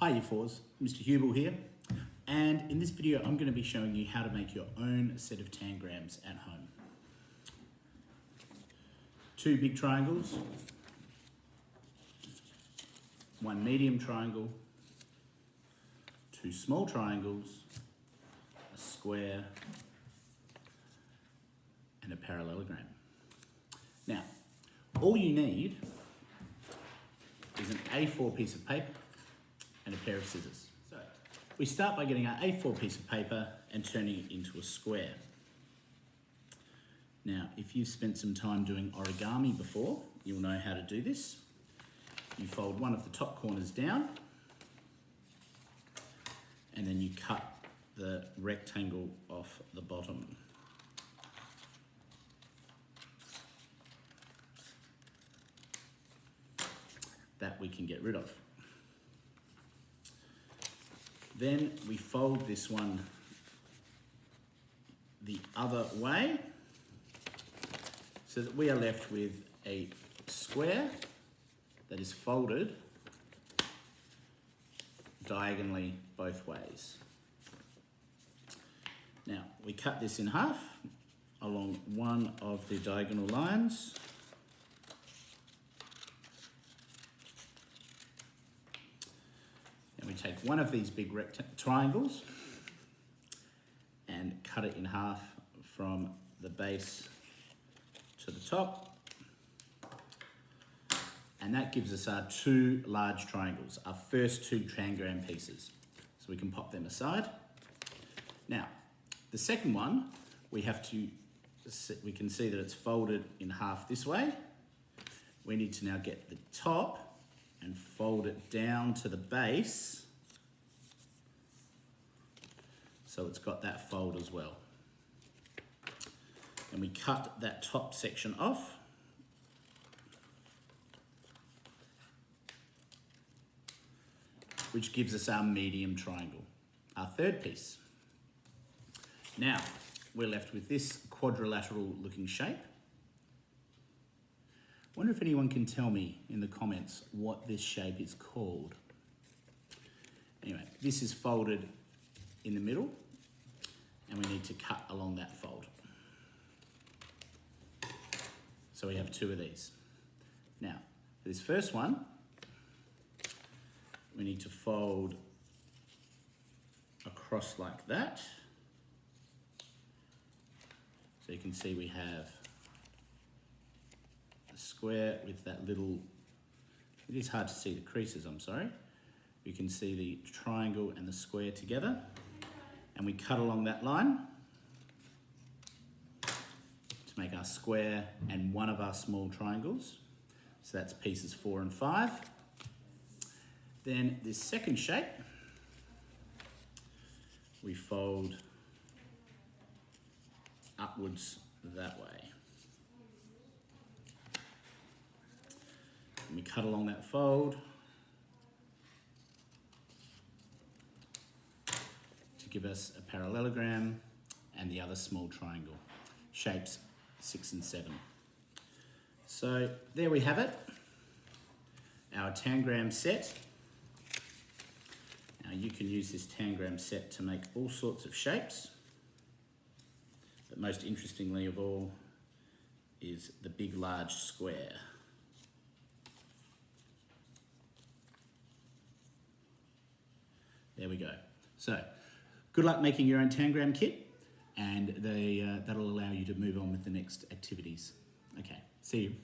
Hi Year 4s, Mr. Hubel here, and in this video I'm going to be showing you how to make your own set of tangrams at home. 2 big triangles, 1 medium triangle, 2 small triangles, a square, and a parallelogram. Now, all you need is an A4 piece of paper and a pair of scissors. So we start by getting our A4 piece of paper and turning it into a square. Now, if you've spent some time doing origami before, you'll know how to do this. You fold one of the top corners down and then you cut the rectangle off the bottom. That we can get rid of. Then we fold this one the other way so that we are left with a square that is folded diagonally both ways. Now we cut this in half along one of the diagonal lines. We take one of these big triangles and cut it in half from the base to the top. And that gives us our 2 large triangles, our first 2 tangram pieces. So we can pop them aside. Now, the second one, we can see that it's folded in half this way. We need to now get the top and fold it down to the base so it's got that fold as well. And we cut that top section off. Which gives us our medium triangle, our third piece. Now, we're left with this quadrilateral looking shape. I wonder if anyone can tell me in the comments what this shape is called. Anyway, this is folded in the middle and we need to cut along that fold. So we have 2 of these. Now, for this first one, we need to fold across like that. So you can see we have square with that little, it is hard to see the creases, I'm sorry. You can see the triangle and the square together, and we cut along that line to make our square and one of our small triangles. So that's pieces 4 and 5. Then this second shape, we fold upwards that way. And we cut along that fold to give us a parallelogram and the other small triangle, shapes 6 and 7. So there we have it, our tangram set. Now you can use this tangram set to make all sorts of shapes, but most interestingly of all is the big large square. There we go. So, good luck making your own tangram kit, and that'll allow you to move on with the next activities. Okay, see you.